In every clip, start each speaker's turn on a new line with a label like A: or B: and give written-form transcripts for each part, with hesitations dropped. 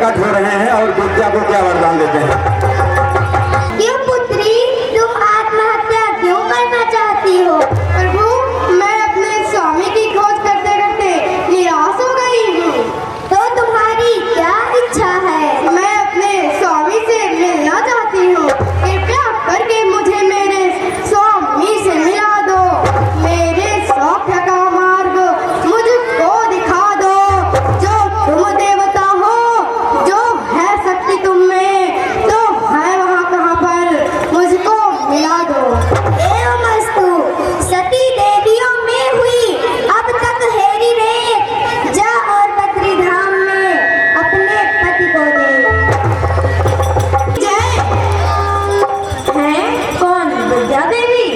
A: प्रकट हो रहे हैं और विद्या को क्या वरदान देते हैं।
B: क्यों पुत्री, तुम आत्महत्या क्यों करना चाहती हो?
C: प्रभु, मैं अपने स्वामी की खोज करते करते निराश हो गई हूँ।
B: तो तुम्हारी क्या इच्छा है?
C: मैं अपने स्वामी से मिलना चाहती हूँ। कृपया करके मुझे मेरे स्वामी से मिला दो। मेरे सौख्य का मार्ग मुझको दिखा दो। जो तुम देवता हो, जो है शक्ति तुम में, तो है वहाँ कहाँ पर, मुझको मिला दो।
B: एवमस्तु। सती देवियों में हुई अब तक हेरी रे, जा और बद्री धाम में अपने पति को दे।
C: जय। हैं कौन? विद्या देवी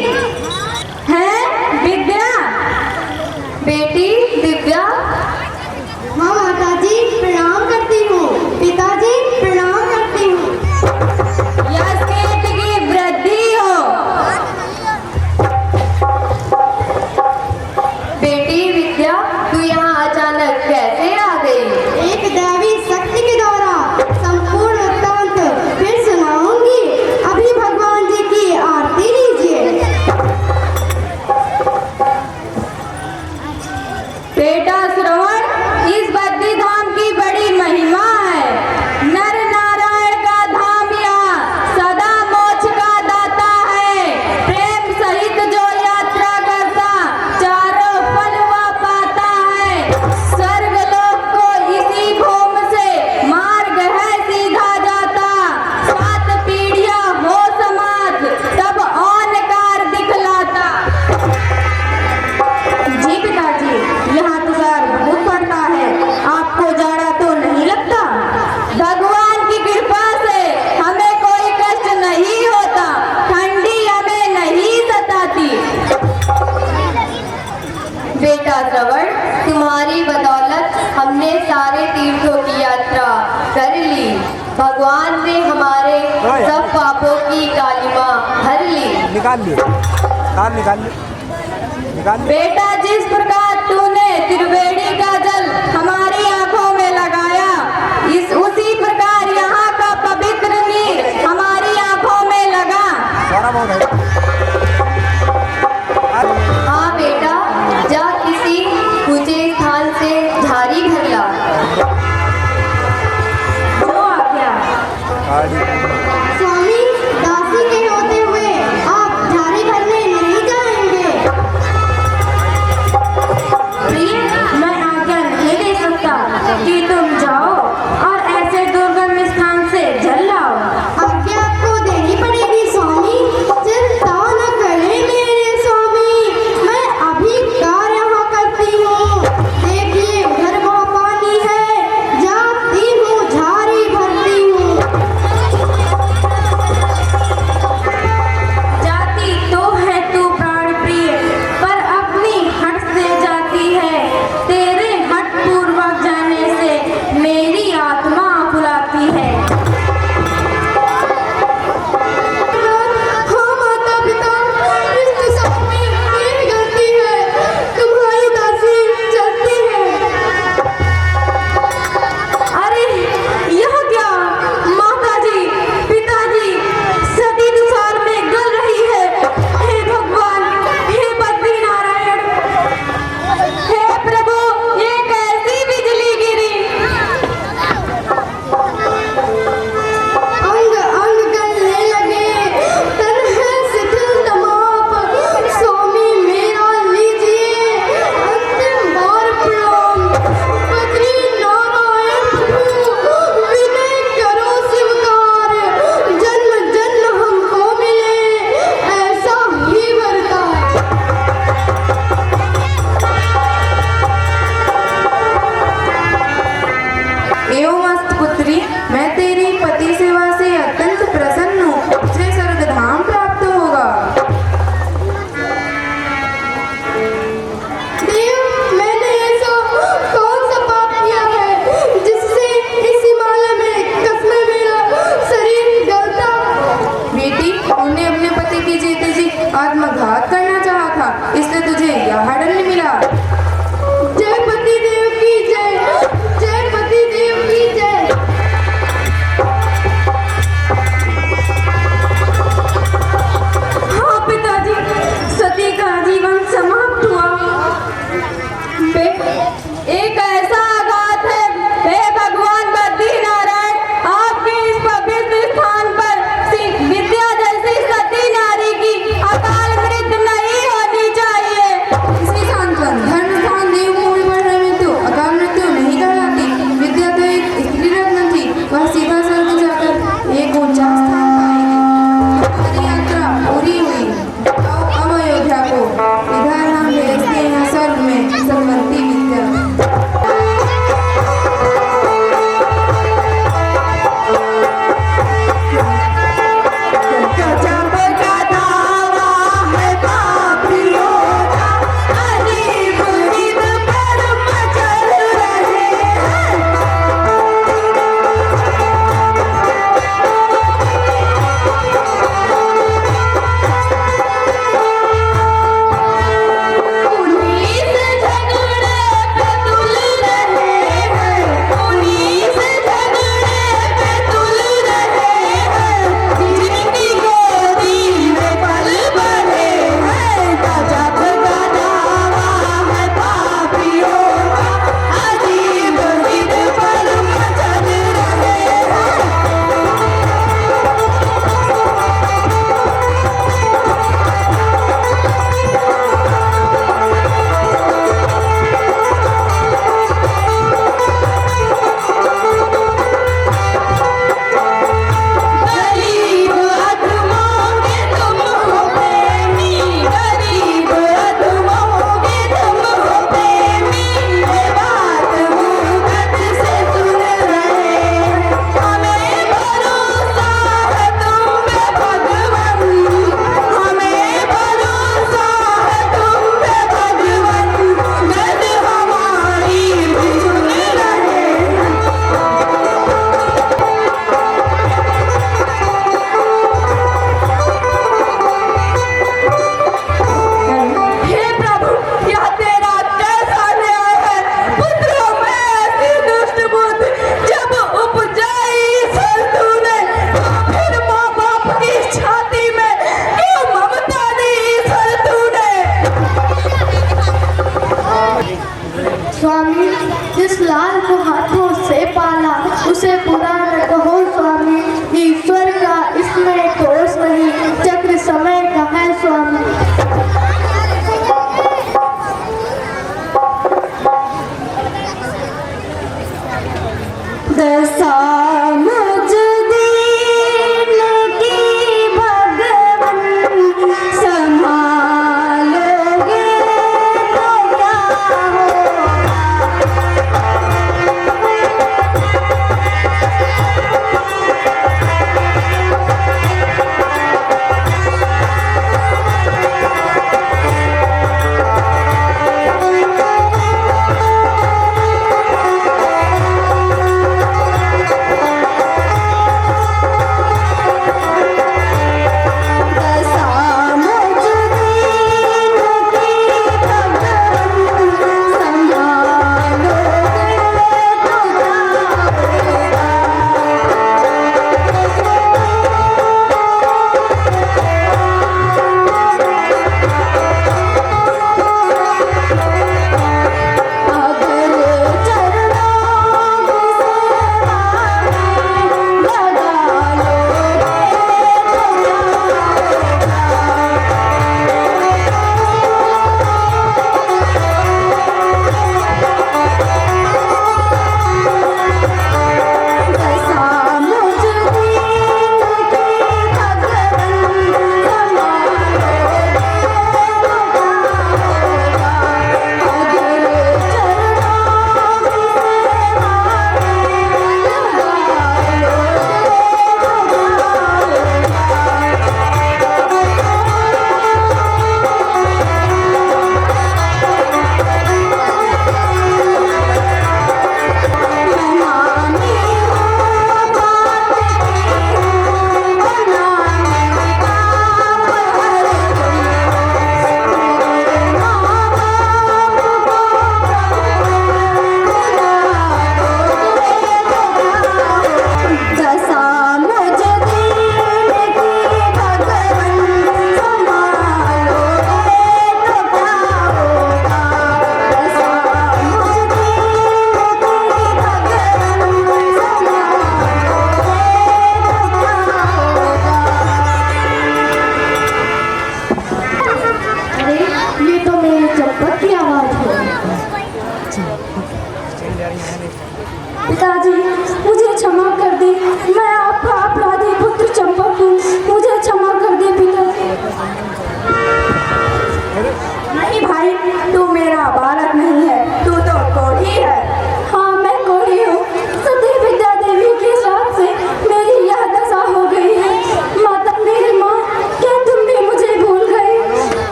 C: हैं? विद्या बेटी दिव्या। हाँ माताजी, प्रणाम करती हूँ। पिताजी, प्रणाम करती हूँ। यश कीर्ति की वृद्धि हो। बेटी विद्या, तू यहाँ अचानक कैसे आ गई? एक दैवी शक्ति के द्वारा। संपूर्ण वृत्तांत फिर सुनाऊंगी। अभी भगवान जी की आरती लीजिए। बेटा श्रवण, इस बद्री धाम की बड़ी महिमा है। नर नारायण का धाम यहाँ सदा मोक्ष का दाता है। प्रेम सहित जो यात्रा करता, चारों फल वह पाता है। स्वर्ग लोक को इसी भूमि से मार्ग है सीधा जाता। 7 पीढ़ियां हो समाज, तब औनकार दिखलाता। जी पिताजी, यहाँ तुषार बहुत पड़ता है। आपको जाड़ा तो नहीं लगता? भगवान की कृपा से हमें कोई कष्ट नहीं होता। ठंडी हमें नहीं सताती। बेटा श्रवण, तुम्हारी बदौलत हमने सारे तीर्थों की यात्रा कर ली। भगवान ने हमारे सब पापों की कालिमा भर ली।
A: निकाल लिए, निकाल लिए, निकाल लिए।
C: बेटा, जिस प्रकार तूने त्रिवेणी का जल हमारी आंखों में लगाया, उसी प्रकार यहाँ का पवित्र नीर हमारी आंखों में लगा। हाँ बेटा, जा किसी ऊंचे स्थान से झाड़ी भर ला। जो आज्ञा। स्वामी, दासी के होते हुए आप झाड़ी भरने नहीं जाएंगे।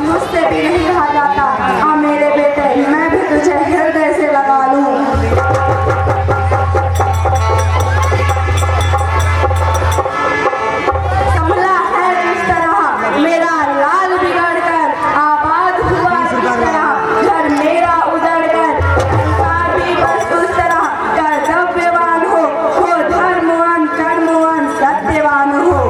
B: मुझसे भी नहीं रहा जाता। आ मेरे बेटे, मैं भी तुझे हृदय से लगा लूं। संभला है किस तरह मेरा लाल बिगड़ कर, आबाद हुआ किस तरह घर मेरा उजड़ कर। संसार भी बस उस तरह कर्तव्यवान हो धर्मवान कर्मवान सत्यवान हो।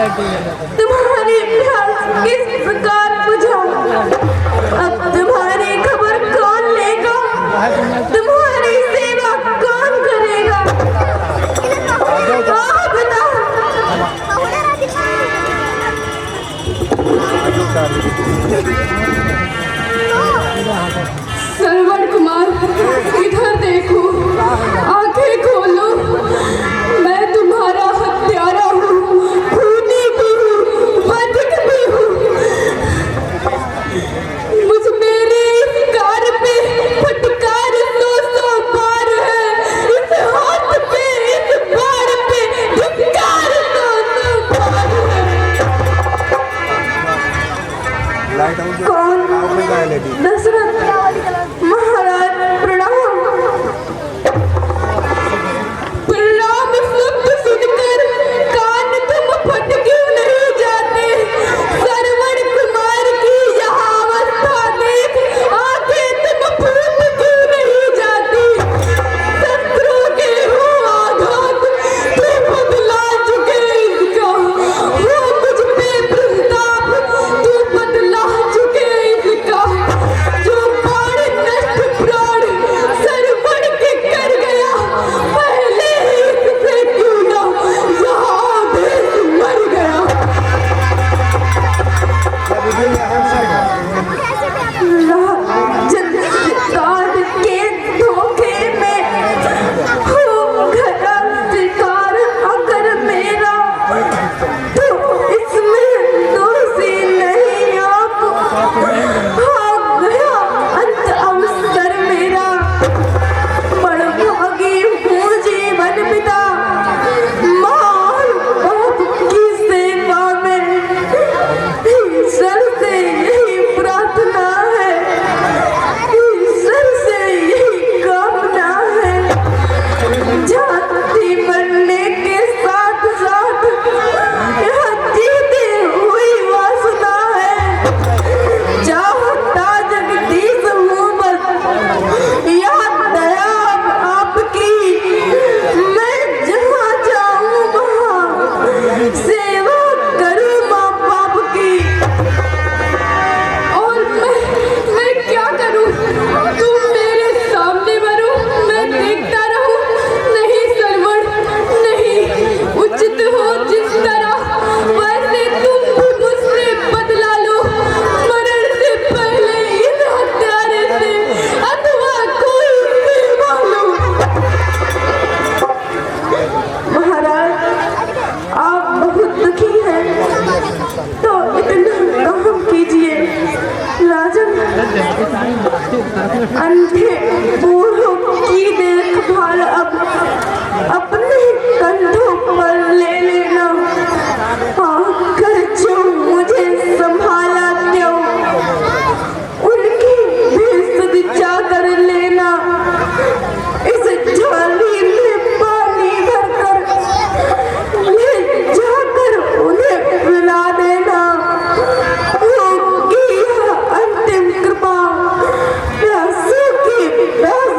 B: तुम्हारी प्यास किस प्रकार बुझा, अब तुम्हारी खबर कौन लेगा, तुम्हारी सेवा कौन करेगा, बताओ।
C: श्रवण कुमार, इधर देखो, आंखें खोलो। मैं तुम्हारा हत्यारा हूँ, खूनी भी हूँ, बंधक भी हूँ। मुझ मेरे इस कार पे फटकार 100 बार है, इस हाथ पे, इस बार पे धिक्कार 100 बार है।
B: कौन? दशरथ महाराज, प्रणाम।
C: प्रणाम शब्द सुनकर कान तुम फट क्यों नहीं जाते? श्रवण कुमार की यह अवस्था देख आंखें तुम फूट क्यों नहीं जाती? शत्रु के हो आघात तू बदला चुके इसका, वो मुझ पे प्रताप तू बदला चुके इसका। जो बाण नष्ट प्राण श्रवण के कर गया, पहले ही इससे क्यों ना यहाँ देश मर गया।
B: शिकार के धोखे में हो गया शिकार अगर मेरा, तो इसमें दोषी नहीं आप, हो गया अंत अवसर मेरा। बड़भागी हूँ जीवन बिता, माँ बाप की सेवा में, ईश्वर से यही प्रार्थना है, ईश्वर से यही कामना है। जाति बनने के साथ साथ यह जीती हुई वासना है। चाहता जगदीश हूँ बस यह दया आपकी, मैं जहाँ जाऊँ वहाँ सेवा करूँ माँ बाप की।
C: और मैं क्या करूं? तुम मेरे सामने मरो, मैं देखता रहूं? नहीं श्रवण, नहीं। उचित हो जिस तरह वैसे तुम भी मुझसे बदला लो, मरण से पहले इस हत्यारे से, अथवा कोई सेवा लो।
B: महाराज, आप बहुत दुखी हैं तो इतना काम कीजिए। राजन, अंधे बूढ़ों की देखभाल अब अपने कंधों पर ले लेना। आकर जो मुझे संभाला क्यों, उनकी भी सदिच्छा कर लेना। इस झाली में पानी भरकर ले जाकर उन्हें पिला देना। होगी यह अंतिम कृपा, प्यासों की प्यास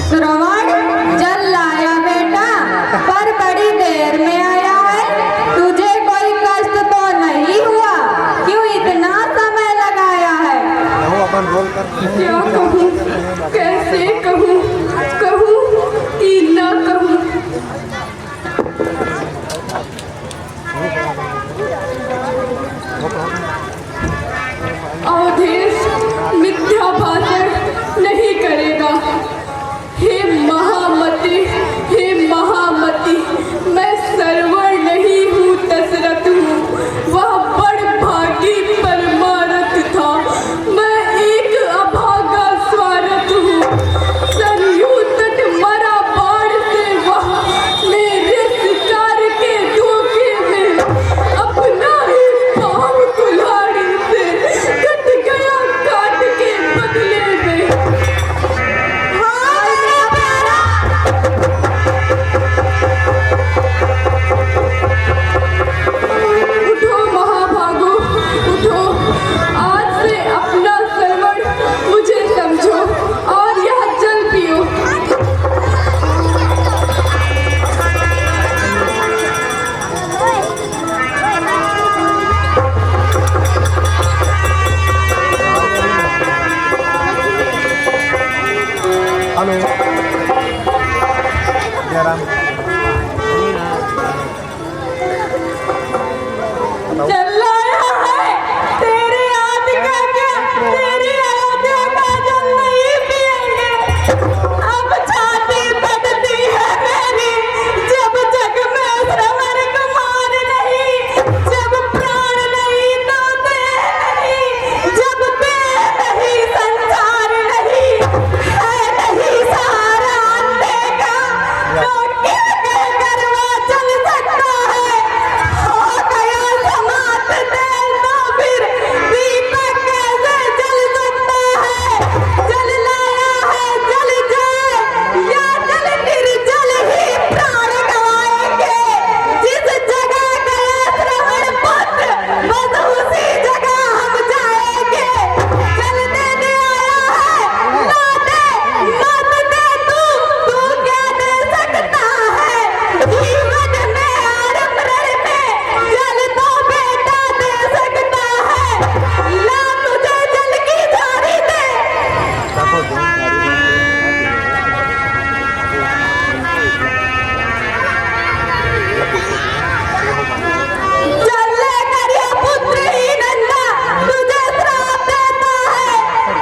C: श्रवण जल लाया बेटा, पर बड़ी देर में आया है। तुझे कोई कष्ट तो नहीं हुआ? क्यों इतना समय लगाया है?
A: अपन रोल कर
B: क्या कहूँ, कैसे कहूँ, कहूँ कि न कहूँ। अवधेश मिथ्या भाषण नहीं करेगा। हे महामती, हे महामती, मैं सरवर नहीं हूँ, दशरथ हूँ। वह बड़ भागी परमारथ था, मैं एक अभागा स्वारथ हूँ। सरयू तट मरा बाढ़ से वह, मेरे शिकार के धोखे में अपना ही पाँव कुल्हाड़ी से कट गया, काट के बदले में। उठो महाभागो, उठो। आज से अपना सरवण मुझे समझो और यह जल पियो।
A: हेलो जयराम
B: जल लाया है तेरे आदि का क्या, तेरी अयोध्या का जल नहीं पिएंगे। अब छाती फटती है मेरी, जब जग में श्रवण कुमार नहीं, जब प्राण नहीं तो देह नहीं, जब देह नहीं संसार नहीं, है नहीं सहारा अंधे का, तो क्या कहकर वह चल सकता है? हो गया समाप्त तेल तो फिर दीपक कैसे जल सकता है? जल लाया है जल जाए, या जल निर्जल ही प्राण गवाएंगे। जिस जगह गया श्रवण पुत्र, बस उसी जगह हम जाएंगे। जल देने आया है, ना दे मत दे, तू क्या दे सकता है? जीवन में और मरण में जल तो बेटा दे सकता है। ला तुझे जल की झाड़ी दे। जल लेकर ये पुत्र ही नंदा तुझे श्राप देता है।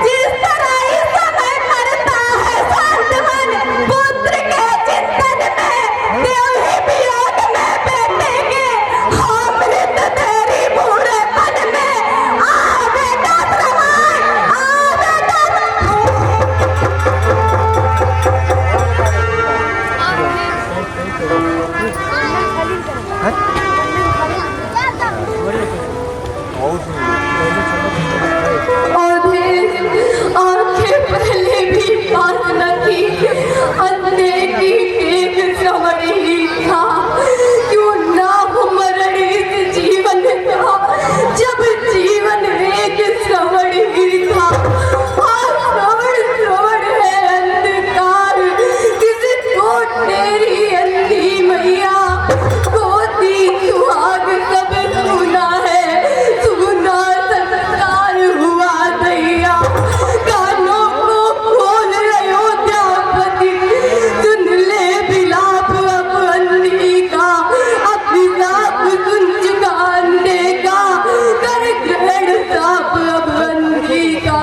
B: जिस तरह इस समय करता है शांत मन पुत्र के चिंतन में, देव ही वियोग में बैठेंगे। हो मृत तेरी बूढ़ेपन में, आ बेटा श्रवण, आ बेटा। आंखें पहले भी पास न थी, अंधे की एक श्रवण ही था। क्यों ना हो मरण इस जीवन का, जब जीवन एक श्रवण ही था। और श्रवण है अंधकार, किसी को तेरी अंधी मैया, गोदी सुहाग सब सुना है, सुना संस्कार हुआ दैया। कानों को खोल अयोध्यापति, सुन ले विलाप अब अंधी का, अभिलाप सुन चुका अंधे का, कर ग्रहण साप अब अंधी का।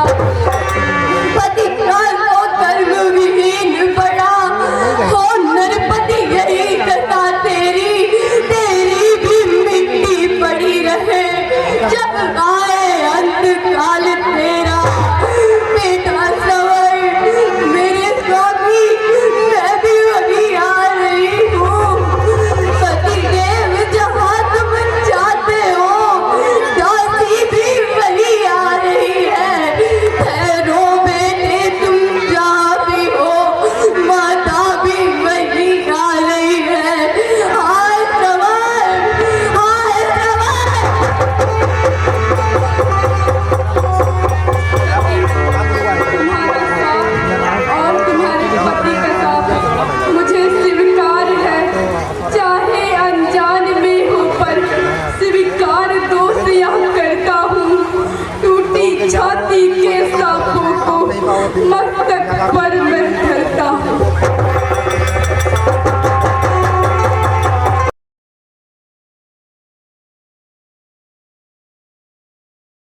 B: पति का तो कर्म विहीन पड़ा, हो नरपति यही कथा तेरी, तेरी भी मिट्टी पड़ी रहे। जब आए